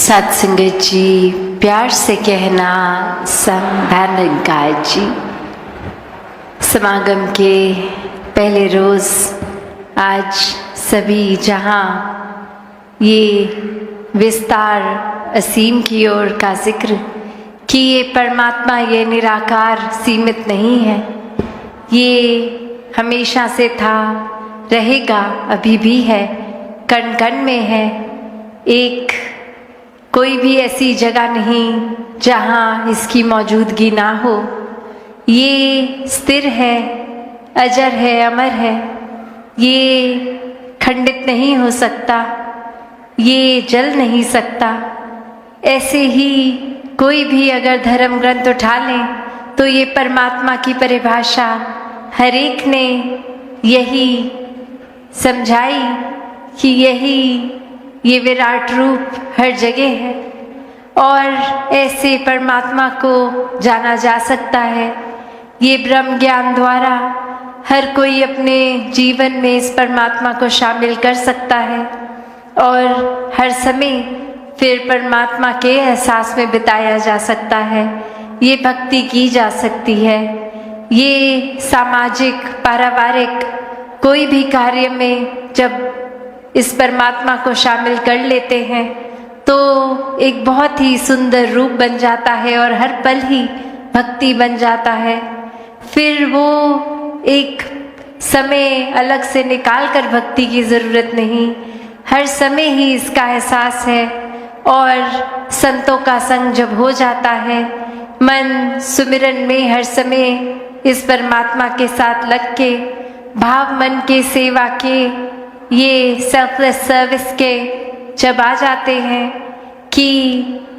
सत्संगत जी, प्यार से कहना संधानगार जी। समागम के पहले रोज़ आज सभी जहाँ ये विस्तार असीम की ओर का जिक्र कि ये परमात्मा, ये निराकार सीमित नहीं है, ये हमेशा से था, रहेगा, अभी भी है, कण कण में है। एक कोई भी ऐसी जगह नहीं जहाँ इसकी मौजूदगी ना हो। ये स्थिर है, अजर है, अमर है, ये खंडित नहीं हो सकता, ये जल नहीं सकता। ऐसे ही कोई भी अगर धर्म ग्रंथ उठा लें तो ये परमात्मा की परिभाषा हर एक ने यही समझाई कि ये विराट रूप हर जगह है और ऐसे परमात्मा को जाना जा सकता है। ये ब्रह्म ज्ञान द्वारा हर कोई अपने जीवन में इस परमात्मा को शामिल कर सकता है और हर समय फिर परमात्मा के एहसास में बिताया जा सकता है। ये भक्ति की जा सकती है। ये सामाजिक, पारिवारिक कोई भी कार्य में जब इस परमात्मा को शामिल कर लेते हैं तो एक बहुत ही सुंदर रूप बन जाता है और हर पल ही भक्ति बन जाता है। फिर वो एक समय अलग से निकाल कर भक्ति की ज़रूरत नहीं, हर समय ही इसका एहसास है। और संतों का संग जब हो जाता है, मन सुमिरन में हर समय इस परमात्मा के साथ लग के, भाव मन के सेवा के, ये सेल्फलेस सर्विस के जब आ जाते हैं कि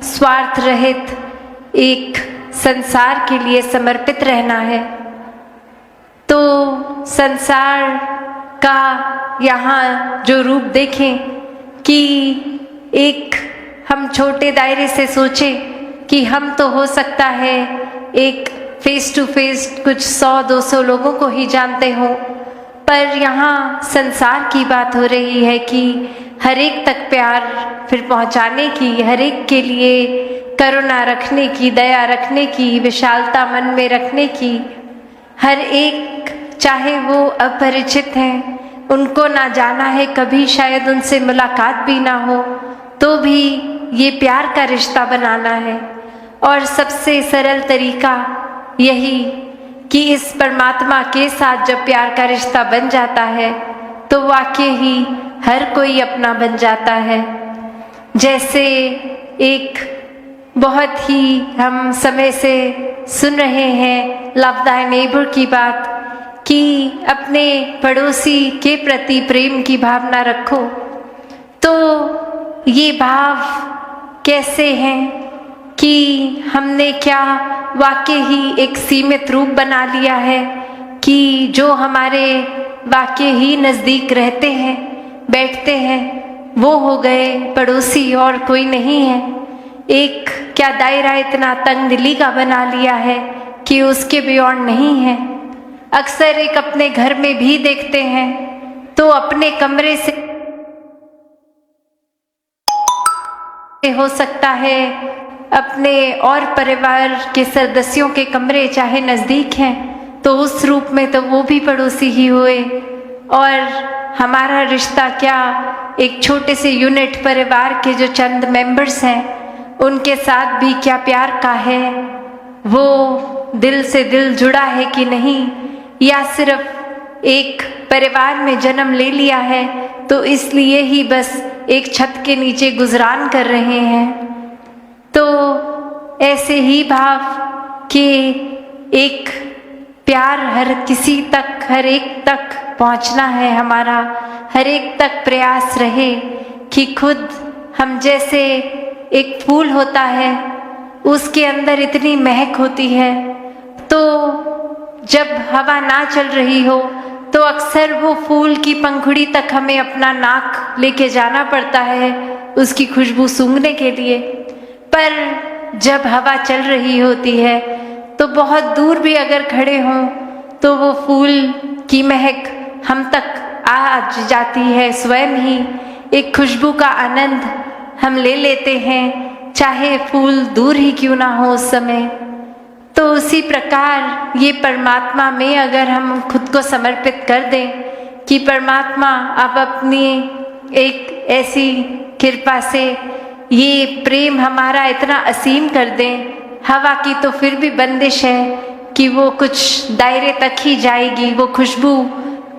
स्वार्थ रहित एक संसार के लिए समर्पित रहना है, तो संसार का यहाँ जो रूप देखें कि एक हम छोटे दायरे से सोचें कि हम तो हो सकता है एक फेस टू फेस कुछ 100-200 लोगों को ही जानते हों, पर यहाँ संसार की बात हो रही है कि हर एक तक प्यार फिर पहुँचाने की, हर एक के लिए करुणा रखने की, दया रखने की, विशालता मन में रखने की। हर एक, चाहे वो अपरिचित हैं, उनको ना जाना है कभी, शायद उनसे मुलाकात भी ना हो, तो भी ये प्यार का रिश्ता बनाना है। और सबसे सरल तरीका यही कि इस परमात्मा के साथ जब प्यार का रिश्ता बन जाता है तो वाकई ही हर कोई अपना बन जाता है। जैसे एक बहुत ही हम समय से सुन रहे हैं लव दाई नेबर की बात कि अपने पड़ोसी के प्रति प्रेम की भावना रखो। तो ये भाव कैसे हैं कि हमने क्या वाकई ही एक सीमित रूप बना लिया है कि जो हमारे वाकई ही नज़दीक रहते हैं, बैठते हैं, वो हो गए पड़ोसी और कोई नहीं है। एक क्या दायरा इतना तंग दिली का बना लिया है कि उसके बियॉन्ड नहीं है। अक्सर एक अपने घर में भी देखते हैं तो अपने कमरे से हो सकता है अपने और परिवार के सदस्यों के कमरे चाहे नज़दीक हैं तो उस रूप में तो वो भी पड़ोसी ही हुए। और हमारा रिश्ता क्या एक छोटे से यूनिट परिवार के जो चंद मेंबर्स हैं उनके साथ भी क्या प्यार का है, वो दिल से दिल जुड़ा है कि नहीं, या सिर्फ एक परिवार में जन्म ले लिया है तो इसलिए ही बस एक छत के नीचे गुजरान कर रहे हैं। तो ऐसे ही भाव कि एक प्यार हर किसी तक, हर एक तक पहुंचना है, हमारा हर एक तक प्रयास रहे कि खुद हम जैसे एक फूल होता है उसके अंदर इतनी महक होती है, तो जब हवा ना चल रही हो तो अक्सर वो फूल की पंखुड़ी तक हमें अपना नाक लेके जाना पड़ता है उसकी खुशबू सूंघने के लिए। पर जब हवा चल रही होती है तो बहुत दूर भी अगर खड़े हों तो वो फूल की महक हम तक आ जाती है। स्वयं ही एक खुशबू का आनंद हम ले लेते हैं, चाहे फूल दूर ही क्यों ना हो उस समय। तो उसी प्रकार ये परमात्मा में अगर हम खुद को समर्पित कर दें कि परमात्मा आप अपनी एक ऐसी कृपा से ये प्रेम हमारा इतना असीम कर दें। हवा की तो फिर भी बंदिश है कि वो कुछ दायरे तक ही जाएगी, वो खुशबू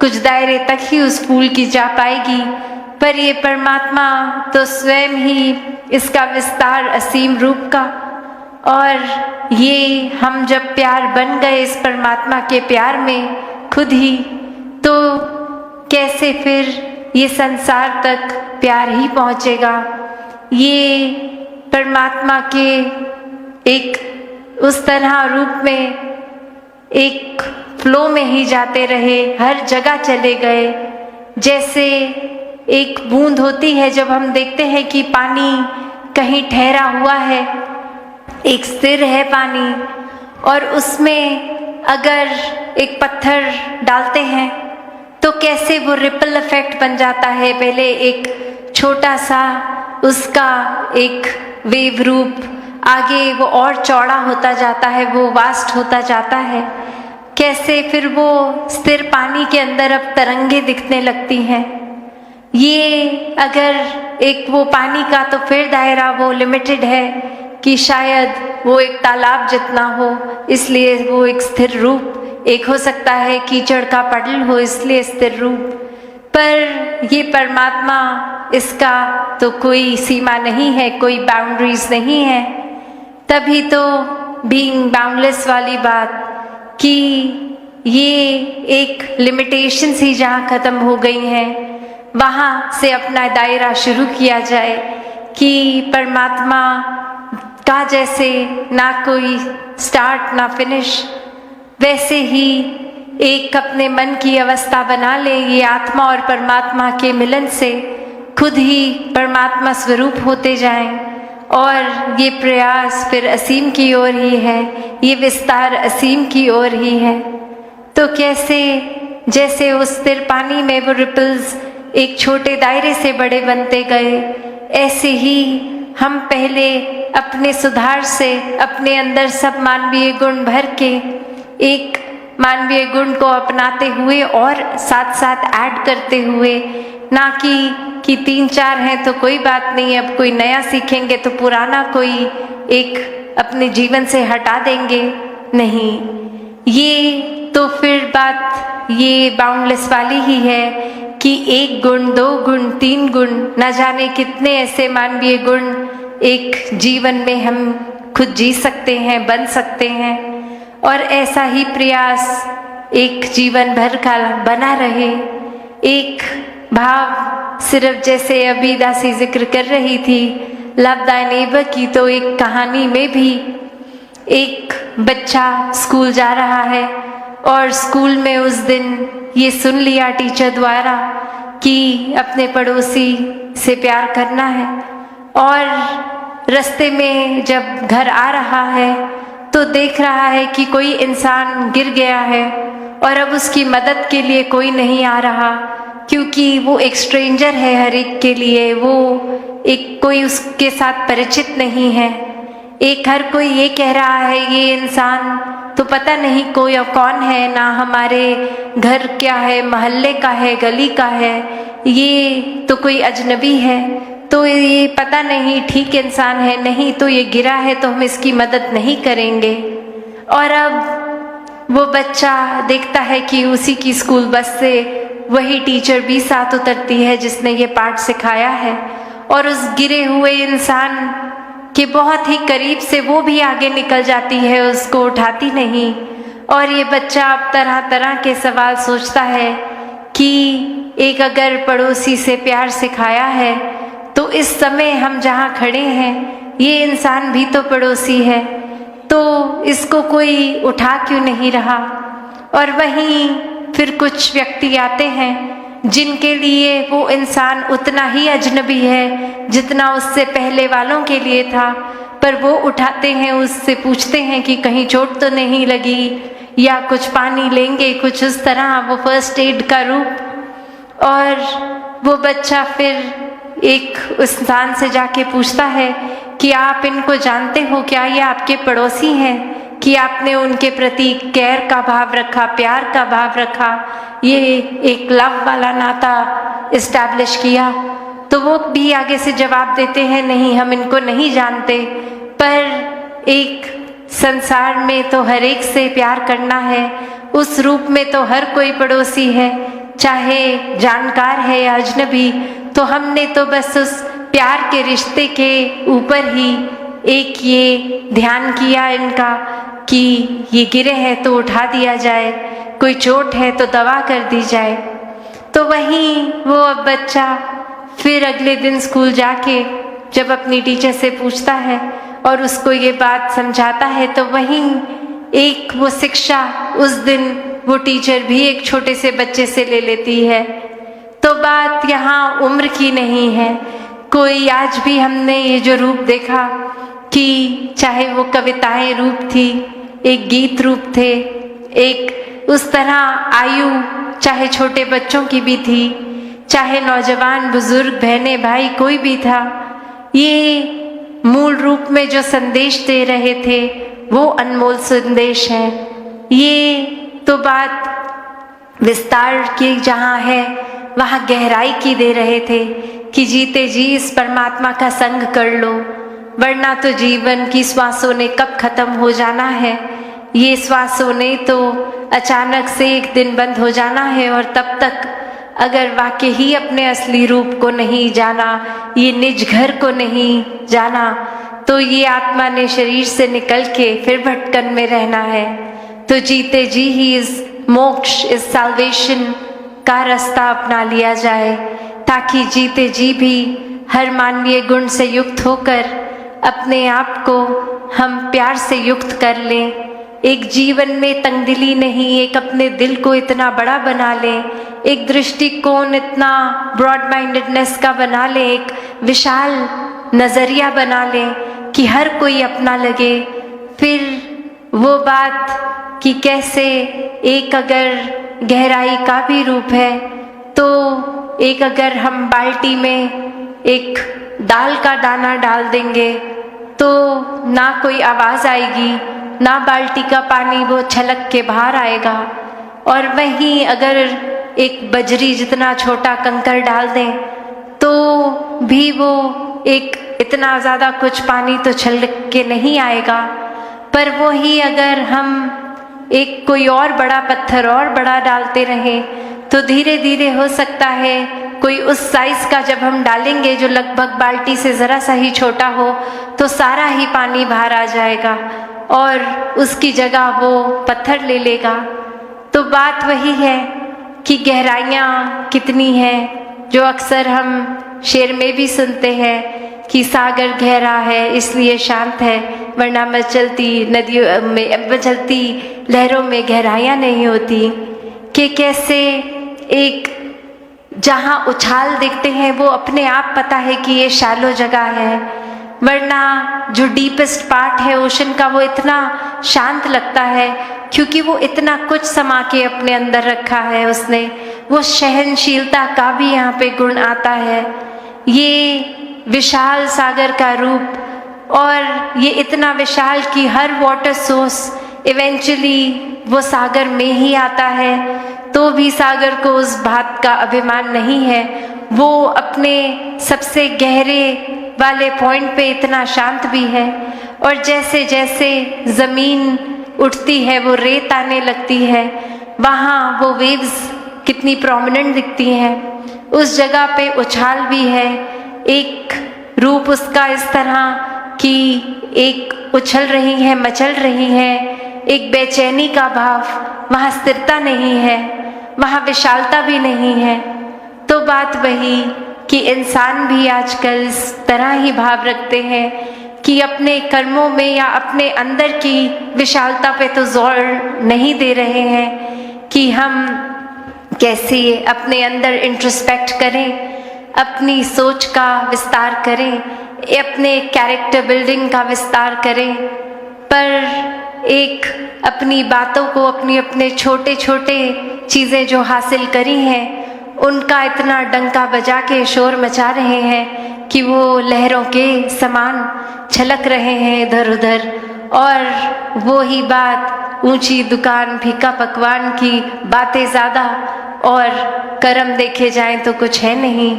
कुछ दायरे तक ही उस फूल की जा पाएगी, पर ये परमात्मा तो स्वयं ही इसका विस्तार असीम रूप का। और ये हम जब प्यार बन गए इस परमात्मा के प्यार में खुद ही, तो कैसे फिर ये संसार तक प्यार ही पहुँचेगा। ये परमात्मा के एक उस तरह रूप में एक फ्लो में ही जाते रहे, हर जगह चले गए। जैसे एक बूंद होती है, जब हम देखते हैं कि पानी कहीं ठहरा हुआ है, एक स्थिर है पानी, और उसमें अगर एक पत्थर डालते हैं तो कैसे वो रिपल इफेक्ट बन जाता है। पहले एक छोटा सा उसका एक वेव रूप, आगे वो और चौड़ा होता जाता है, वो वास्ट होता जाता है। कैसे फिर वो स्थिर पानी के अंदर अब तरंगे दिखने लगती हैं। ये अगर एक वो पानी का तो फिर दायरा वो लिमिटेड है कि शायद वो एक तालाब जितना हो, इसलिए वो एक स्थिर रूप। एक हो सकता है कीचड़ का पडल हो, इसलिए स्थिर रूप। पर ये परमात्मा, इसका तो कोई सीमा नहीं है, कोई बाउंड्रीज नहीं है। तभी तो बीइंग बाउंडलेस वाली बात कि ये एक लिमिटेशंस ही जहाँ ख़त्म हो गई हैं, वहाँ से अपना दायरा शुरू किया जाए कि परमात्मा का जैसे ना कोई स्टार्ट ना फिनिश, वैसे ही एक अपने मन की अवस्था बना ले। ये आत्मा और परमात्मा के मिलन से खुद ही परमात्मा स्वरूप होते जाएं, और ये प्रयास फिर असीम की ओर ही है, ये विस्तार असीम की ओर ही है। तो कैसे जैसे उस स्थिर पानी में वो रिपल्स एक छोटे दायरे से बड़े बनते गए, ऐसे ही हम पहले अपने सुधार से अपने अंदर सब मानवीय गुण भर के एक मानवीय गुण को अपनाते हुए और साथ साथ ऐड करते हुए, ना कि 3-4 हैं तो कोई बात नहीं, अब कोई नया सीखेंगे तो पुराना कोई एक अपने जीवन से हटा देंगे, नहीं। ये तो फिर बात ये बाउंडलेस वाली ही है कि 1 गुण, 2 गुण, 3 गुण, न जाने कितने ऐसे मानवीय गुण एक जीवन में हम खुद जी सकते हैं, बन सकते हैं। और ऐसा ही प्रयास एक जीवन भर का बना रहे। एक भाव सिर्फ जैसे अभी दासी जिक्र कर रही थी लव दाई नेबर की, तो एक कहानी में भी एक बच्चा स्कूल जा रहा है और स्कूल में उस दिन ये सुन लिया टीचर द्वारा कि अपने पड़ोसी से प्यार करना है, और रास्ते में जब घर आ रहा है तो देख रहा है कि कोई इंसान गिर गया है और अब उसकी मदद के लिए कोई नहीं आ रहा, क्योंकि वो एक स्ट्रेंजर है हर एक के लिए, वो एक कोई उसके साथ परिचित नहीं है। एक हर कोई ये कह रहा है ये इंसान तो पता नहीं कोई कौन है, ना हमारे घर क्या है, मोहल्ले का है, गली का है, ये तो कोई अजनबी है, तो ये पता नहीं ठीक इंसान है, नहीं तो ये गिरा है तो हम इसकी मदद नहीं करेंगे। और अब वो बच्चा देखता है कि उसी की स्कूल बस से वही टीचर भी साथ उतरती है जिसने ये पाठ सिखाया है, और उस गिरे हुए इंसान के बहुत ही करीब से वो भी आगे निकल जाती है, उसको उठाती नहीं। और ये बच्चा अब तरह तरह के सवाल सोचता है कि एक अगर पड़ोसी से प्यार सिखाया है तो इस समय हम जहाँ खड़े हैं ये इंसान भी तो पड़ोसी है, तो इसको कोई उठा क्यों नहीं रहा। और वहीं फिर कुछ व्यक्ति आते हैं जिनके लिए वो इंसान उतना ही अजनबी है जितना उससे पहले वालों के लिए था, पर वो उठाते हैं, उससे पूछते हैं कि कहीं चोट तो नहीं लगी, या कुछ पानी लेंगे, कुछ उस तरह वो फर्स्ट एड का रूप। और वो बच्चा फिर एक उस इंसान से जाके पूछता है कि आप इनको जानते हो क्या, ये आपके पड़ोसी हैं, कि आपने उनके प्रति केयर का भाव रखा, प्यार का भाव रखा, ये एक लव वाला नाता इस्टेब्लिश किया। तो वो भी आगे से जवाब देते हैं, नहीं हम इनको नहीं जानते, पर एक संसार में तो हर एक से प्यार करना है, उस रूप में तो हर कोई पड़ोसी है, चाहे जानकार है या अजनबी। तो हमने तो बस उस प्यार के रिश्ते के ऊपर ही एक ये ध्यान किया इनका कि ये गिरे हैं तो उठा दिया जाए, कोई चोट है तो दवा कर दी जाए। तो वहीं वो अब बच्चा फिर अगले दिन स्कूल जाके जब अपनी टीचर से पूछता है और उसको ये बात समझाता है, तो वहीं एक वो शिक्षा उस दिन वो टीचर भी एक छोटे से बच्चे से ले लेती है। तो बात यहाँ उम्र की नहीं है, कोई आज भी हमने ये जो रूप देखा कि चाहे वो कविताएं रूप थी, एक गीत रूप थे, एक उस तरह आयु चाहे छोटे बच्चों की भी थी, चाहे नौजवान बुजुर्ग बहनें भाई कोई भी था, ये मूल रूप में जो संदेश दे रहे थे वो अनमोल संदेश है। ये तो बात विस्तार की जहाँ है वहाँ गहराई की दे रहे थे कि जीते जी इस परमात्मा का संग कर लो, वरना तो जीवन की श्वासों ने कब खत्म हो जाना है। ये श्वासों ने तो अचानक से एक दिन बंद हो जाना है, और तब तक अगर वाकई ही अपने असली रूप को नहीं जाना, ये निज घर को नहीं जाना, तो ये आत्मा ने शरीर से निकल के फिर भटकन में रहना है। तो जीते जी ही इस मोक्ष, इस साल्वेशन का रास्ता अपना लिया जाए, ताकि जीते जी भी हर मानवीय गुण से युक्त होकर अपने आप को हम प्यार से युक्त कर लें। एक जीवन में तंगदिली नहीं, एक अपने दिल को इतना बड़ा बना लें, एक दृष्टिकोण इतना ब्रॉड माइंडेडनेस का बना लें, एक विशाल नज़रिया बना लें कि हर कोई अपना लगे। फिर वो बात कि कैसे एक अगर गहराई का भी रूप है, तो एक अगर हम बाल्टी में एक दाल का दाना डाल देंगे तो ना कोई आवाज़ आएगी, ना बाल्टी का पानी वो छलक के बाहर आएगा। और वहीं अगर एक बजरी जितना छोटा कंकर डाल दें तो भी वो एक इतना ज़्यादा कुछ पानी तो छलक के नहीं आएगा। पर वो ही अगर हम एक कोई और बड़ा पत्थर और बड़ा डालते रहें तो धीरे धीरे हो सकता है कोई उस साइज़ का जब हम डालेंगे जो लगभग बाल्टी से ज़रा सा ही छोटा हो, तो सारा ही पानी बाहर आ जाएगा और उसकी जगह वो पत्थर ले लेगा। तो बात वही है कि गहराइयाँ कितनी हैं, जो अक्सर हम शेर में भी सुनते हैं कि सागर गहरा है इसलिए शांत है, वरना मचलती नदियों में, मचलती लहरों में गहराइयाँ नहीं होती। कि कैसे एक जहाँ उछाल देखते हैं वो अपने आप पता है कि ये शैलो जगह है, वरना जो डीपेस्ट पार्ट है ओशन का वो इतना शांत लगता है क्योंकि वो इतना कुछ समा के अपने अंदर रखा है उसने। वो सहनशीलता का भी यहाँ पे गुण आता है। ये विशाल सागर का रूप, और ये इतना विशाल कि हर वाटर सोर्स इवेंचुअली वो सागर में ही आता है, तो भी सागर को उस बात का अभिमान नहीं है। वो अपने सबसे गहरे वाले पॉइंट पे इतना शांत भी है, और जैसे जैसे ज़मीन उठती है वो रेत आने लगती है, वहाँ वो वेव्स कितनी प्रोमिनेंट दिखती हैं। उस जगह पे उछाल भी है, एक रूप उसका इस तरह कि एक उछल रही है, मचल रही है, एक बेचैनी का भाव, वहाँ स्थिरता नहीं है, वहाँ विशालता भी नहीं है। तो बात वही कि इंसान भी आजकल इस तरह ही भाव रखते हैं कि अपने कर्मों में या अपने अंदर की विशालता पे तो जोर नहीं दे रहे हैं कि हम कैसे अपने अंदर इंट्रोस्पेक्ट करें, अपनी सोच का विस्तार करें, अपने कैरेक्टर बिल्डिंग का विस्तार करें, पर एक अपनी बातों को, अपने छोटे छोटे चीज़ें जो हासिल करी हैं उनका इतना डंका बजा के शोर मचा रहे हैं कि वो लहरों के समान छलक रहे हैं इधर उधर। और वो ही बात, ऊंची दुकान फीका पकवान की बातें ज़्यादा, और कर्म देखे जाएं तो कुछ है नहीं।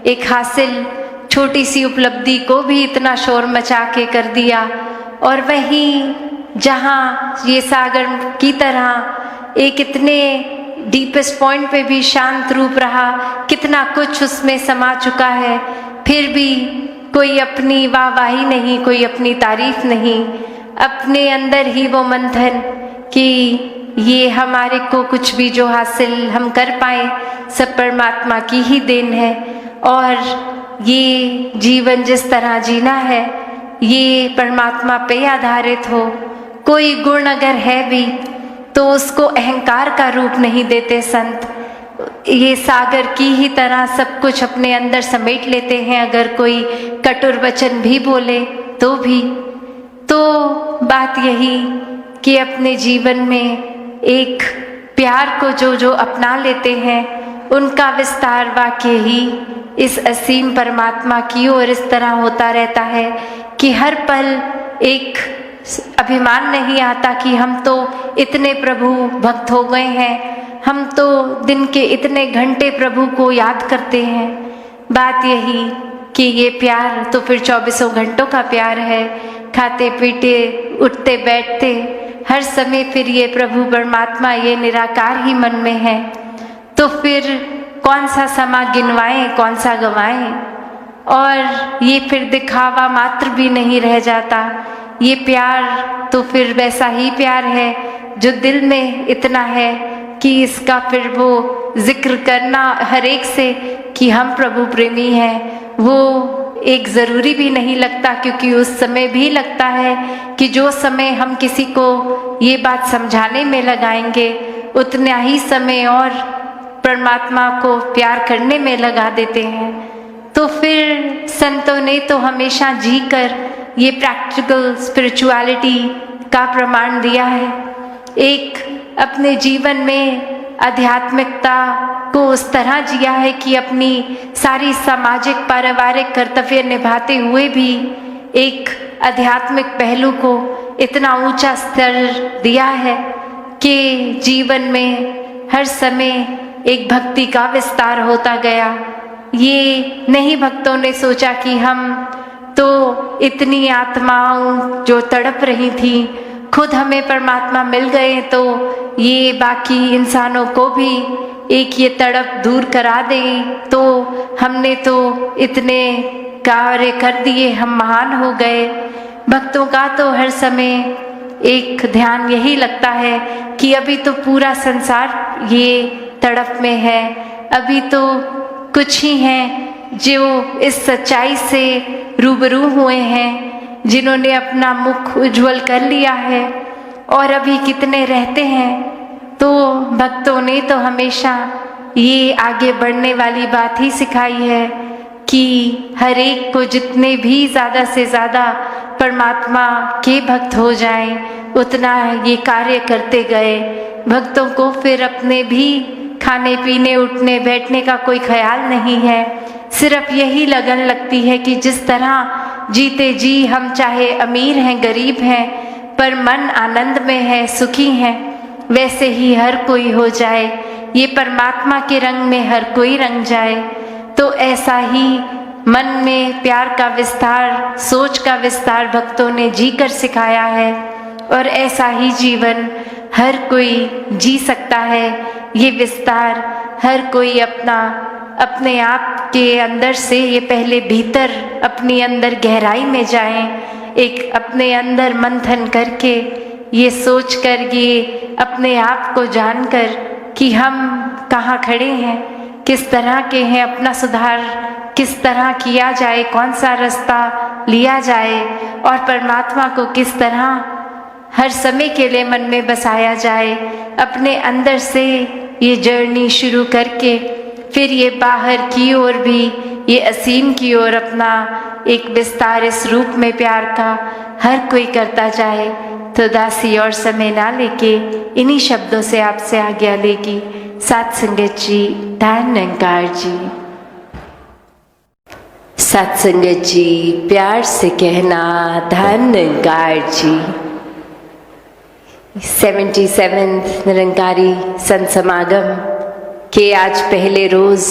एक हासिल छोटी सी उपलब्धि को भी इतना शोर मचा के कर दिया। और वहीं जहाँ ये सागर की तरह एक इतने डीपेस्ट पॉइंट पे भी शांत रूप रहा, कितना कुछ उसमें समा चुका है, फिर भी कोई अपनी वाहवाही नहीं, कोई अपनी तारीफ नहीं, अपने अंदर ही वो मंथन कि ये हमारे को कुछ भी जो हासिल हम कर पाए सब परमात्मा की ही देन है। और ये जीवन जिस तरह जीना है ये परमात्मा पे आधारित हो। कोई गुण अगर है भी तो उसको अहंकार का रूप नहीं देते संत। ये सागर की ही तरह सब कुछ अपने अंदर समेट लेते हैं। अगर कोई कटुर वचन भी बोले तो भी, तो बात यही कि अपने जीवन में एक प्यार को जो जो अपना लेते हैं उनका विस्तार वाकई ही इस असीम परमात्मा की ओर इस तरह होता रहता है कि हर पल एक अभिमान नहीं आता कि हम तो इतने प्रभु भक्त हो गए हैं, हम तो दिन के इतने घंटे प्रभु को याद करते हैं। बात यही कि ये प्यार तो फिर 24 घंटों का प्यार है, खाते पीते उठते बैठते हर समय फिर ये प्रभु परमात्मा ये निराकार ही मन में है। तो फिर कौन सा समा गिनवाएं, कौन सा गवाएं। और ये फिर दिखावा मात्र भी नहीं रह जाता। ये प्यार तो फिर वैसा ही प्यार है जो दिल में इतना है कि इसका फिर वो जिक्र करना हर एक से कि हम प्रभु प्रेमी हैं, वो एक ज़रूरी भी नहीं लगता। क्योंकि उस समय भी लगता है कि जो समय हम किसी को ये बात समझाने में लगाएंगे उतना ही समय और परमात्मा को प्यार करने में लगा देते हैं। तो फिर संतों ने तो हमेशा जी कर ये प्रैक्टिकल स्पिरिचुअलिटी का प्रमाण दिया है। एक अपने जीवन में आध्यात्मिकता को उस तरह जिया है कि अपनी सारी सामाजिक पारिवारिक कर्तव्य निभाते हुए भी एक आध्यात्मिक पहलू को इतना ऊंचा स्तर दिया है कि जीवन में हर समय एक भक्ति का विस्तार होता गया। ये नहीं भक्तों ने सोचा कि हम तो इतनी आत्माओं जो तड़प रही थी खुद हमें परमात्मा मिल गए तो ये बाकी इंसानों को भी एक ये तड़प दूर करा दें, तो हमने तो इतने कार्य कर दिए, हम महान हो गए। भक्तों का तो हर समय एक ध्यान यही लगता है कि अभी तो पूरा संसार ये तड़प में है, अभी तो कुछ ही हैं जो इस सच्चाई से रूबरू हुए हैं, जिन्होंने अपना मुख उज्जवल कर लिया है, और अभी कितने रहते हैं। तो भक्तों ने तो हमेशा ये आगे बढ़ने वाली बात ही सिखाई है कि हर एक को जितने भी ज़्यादा से ज़्यादा परमात्मा के भक्त हो जाएं उतना ये कार्य करते गए। भक्तों को फिर अपने भी खाने पीने उठने बैठने का कोई ख्याल नहीं है, सिर्फ यही लगन लगती है कि जिस तरह जीते जी हम चाहे अमीर हैं गरीब हैं पर मन आनंद में है, सुखी हैं, वैसे ही हर कोई हो जाए, ये परमात्मा के रंग में हर कोई रंग जाए। तो ऐसा ही मन में प्यार का विस्तार, सोच का विस्तार भक्तों ने जी कर सिखाया है, और ऐसा ही जीवन हर कोई जी सकता है। ये विस्तार हर कोई अपने आप के अंदर से ये पहले भीतर अपनी अंदर गहराई में जाएं, एक अपने अंदर मंथन करके ये सोच कर, ये अपने आप को जानकर कि हम कहाँ खड़े हैं, किस तरह के हैं, अपना सुधार किस तरह किया जाए, कौन सा रास्ता लिया जाए, और परमात्मा को किस तरह हर समय के लिए मन में बसाया जाए। अपने अंदर से ये जर्नी शुरू करके फिर ये बाहर की ओर भी, ये असीम की ओर अपना एक विस्तार इस रूप में प्यार का हर कोई करता जाए। तो दासी और समय ना लेके इन्हीं शब्दों से आपसे आज्ञा लेगी। सात संगत जी, धन निरंकार जी। सात संगत जी, प्यार से कहना धन निरंकार जी। 77वें निरंकारी संत समागम के आज पहले रोज,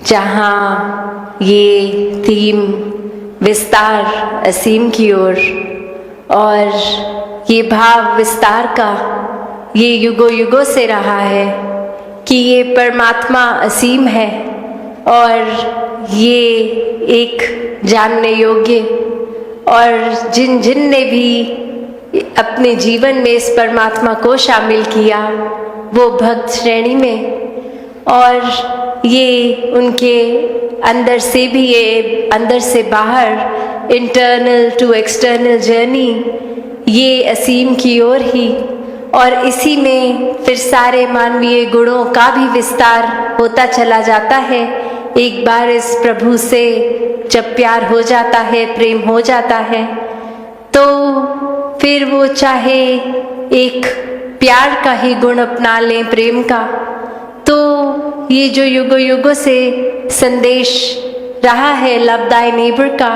जहाँ ये थीम विस्तार असीम की ओर और ये भाव विस्तार का ये युगों युगों से रहा है कि ये परमात्मा असीम है और ये एक जानने योग्य, और जिन जिन ने भी अपने जीवन में इस परमात्मा को शामिल किया वो भक्त श्रेणी में, और ये उनके अंदर से भी, ये अंदर से बाहर, इंटरनल टू एक्सटर्नल जर्नी, ये असीम की ओर ही, और इसी में फिर सारे मानवीय गुणों का भी विस्तार होता चला जाता है। एक बार इस प्रभु से जब प्यार हो जाता है, प्रेम हो जाता है, तो फिर वो चाहे एक प्यार का ही गुण अपना लें, प्रेम का, तो ये जो युगों युगों से संदेश रहा है लव दाई नेबर का,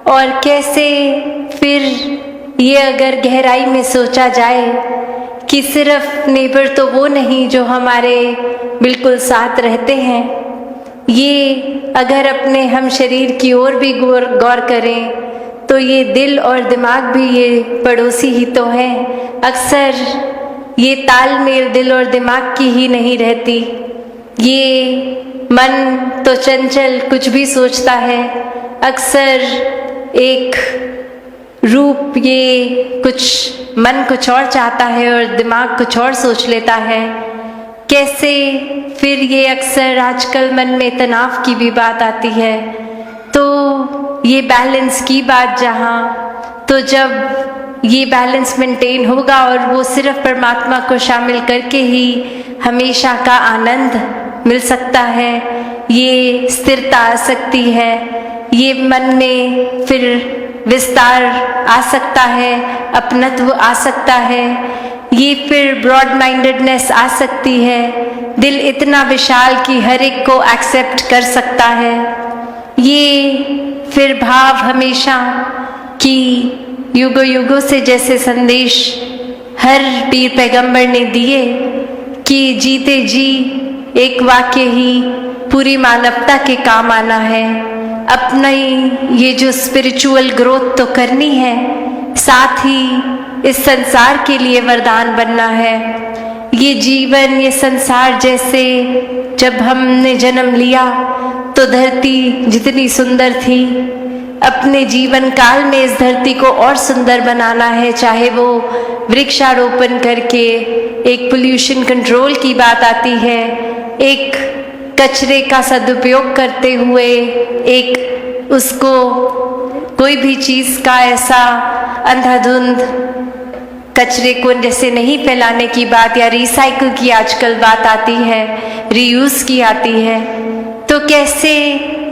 और कैसे फिर ये अगर गहराई में सोचा जाए कि सिर्फ नेबर तो वो नहीं जो हमारे बिल्कुल साथ रहते हैं, ये अगर अपने हम शरीर की ओर भी गौर करें तो ये दिल और दिमाग भी ये पड़ोसी ही तो हैं। अक्सर ये तालमेल दिल और दिमाग की ही नहीं रहती, ये मन तो चंचल कुछ भी सोचता है, अक्सर एक रूप, ये कुछ मन कुछ और चाहता है और दिमाग कुछ और सोच लेता है। कैसे फिर ये अक्सर आजकल मन में तनाव की भी बात आती है, तो ये बैलेंस की बात जहाँ, तो जब ये बैलेंस मेंटेन होगा और वो सिर्फ परमात्मा को शामिल करके ही हमेशा का आनंद मिल सकता है, ये स्थिरता आ सकती है, ये मन में फिर विस्तार आ सकता है, अपनत्व आ सकता है, ये फिर ब्रॉड माइंडेडनेस आ सकती है, दिल इतना विशाल कि हर एक को एक्सेप्ट कर सकता है। ये फिर भाव हमेशा कि युगों युगों से जैसे संदेश हर पीर पैगंबर ने दिए कि जीते जी एक वाक्य ही पूरी मानवता के काम आना है, अपना ही ये जो स्पिरिचुअल ग्रोथ तो करनी है, साथ ही इस संसार के लिए वरदान बनना है। ये जीवन, ये संसार, जैसे जब हमने जन्म लिया तो धरती जितनी सुंदर थी, अपने जीवन काल में इस धरती को और सुंदर बनाना है, चाहे वो वृक्षारोपण करके, एक पोल्यूशन कंट्रोल की बात आती है, एक कचरे का सदुपयोग करते हुए, एक उसको कोई भी चीज़ का ऐसा अंधाधुंध कचरे को जैसे नहीं फैलाने की बात, या रिसाइकल की आजकल बात आती है, रीयूज़ की आती है। तो कैसे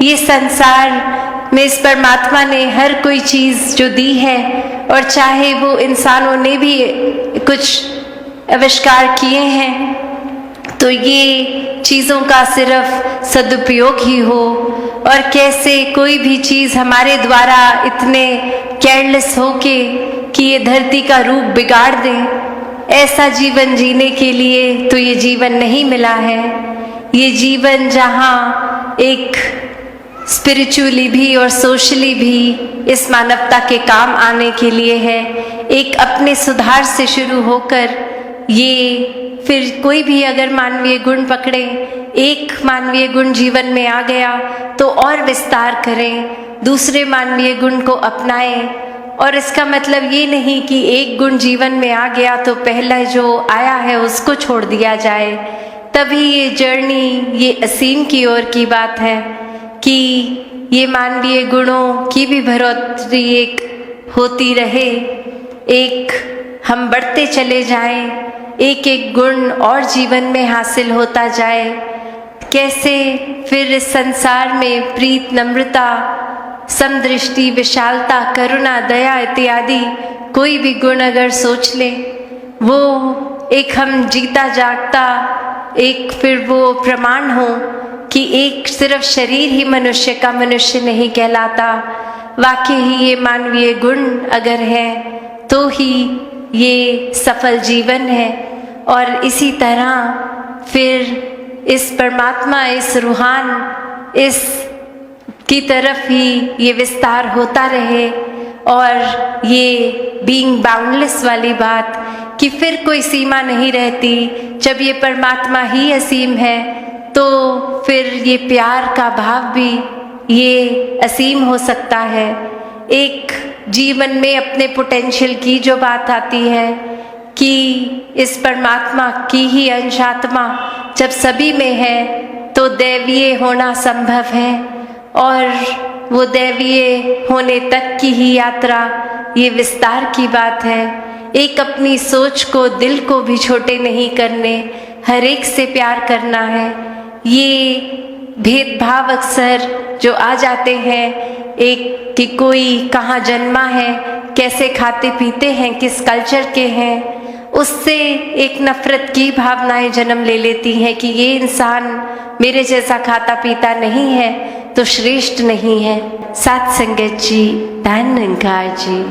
ये संसार में इस परमात्मा ने हर कोई चीज़ जो दी है, और चाहे वो इंसानों ने भी कुछ आविष्कार किए हैं, तो ये चीज़ों का सिर्फ सदुपयोग ही हो, और कैसे कोई भी चीज़ हमारे द्वारा इतने केयरलेस हो के कि ये धरती का रूप बिगाड़ दे, ऐसा जीवन जीने के लिए तो ये जीवन नहीं मिला है। ये जीवन जहाँ एक स्पिरिचुअली भी और सोशली भी इस मानवता के काम आने के लिए है, एक अपने सुधार से शुरू होकर, ये फिर कोई भी अगर मानवीय गुण पकड़े, एक मानवीय गुण जीवन में आ गया तो और विस्तार करें, दूसरे मानवीय गुण को अपनाएं। और इसका मतलब ये नहीं कि एक गुण जीवन में आ गया तो पहला जो आया है उसको छोड़ दिया जाए। तभी ये जर्नी, ये असीम की ओर की बात है कि ये मानवीय गुणों की भी बढ़ोतरी एक होती रहे, एक हम बढ़ते चले जाएं, एक एक गुण और जीवन में हासिल होता जाए। कैसे फिर इस संसार में प्रीत, नम्रता, समदृष्टि, विशालता, करुणा, दया इत्यादि कोई भी गुण अगर सोच लें, वो एक हम जीता जागता एक फिर वो प्रमाण हो कि एक सिर्फ शरीर ही मनुष्य का मनुष्य नहीं कहलाता, वाकई ही ये मानवीय गुण अगर है तो ही ये सफल जीवन है। और इसी तरह फिर इस परमात्मा, इस रूहान, इस की तरफ ही ये विस्तार होता रहे। और ये बीइंग बाउंडलेस वाली बात कि फिर कोई सीमा नहीं रहती, जब ये परमात्मा ही असीम है तो फिर ये प्यार का भाव भी ये असीम हो सकता है। एक जीवन में अपने पोटेंशियल की जो बात आती है कि इस परमात्मा की ही अंशात्मा जब सभी में है तो दैवीय होना संभव है, और वो दैवीय होने तक की ही यात्रा ये विस्तार की बात है। एक अपनी सोच को, दिल को भी छोटे नहीं करने, हर एक से प्यार करना है। ये भेदभाव अक्सर जो आ जाते हैं, एक कि कोई कहाँ जन्मा है, कैसे खाते पीते हैं, किस कल्चर के हैं, उससे एक नफरत की भावनाएं जन्म ले लेती हैं कि ये इंसान मेरे जैसा खाता पीता नहीं है तो श्रेष्ठ नहीं है। सात संगत जी, धन निरंकार जी।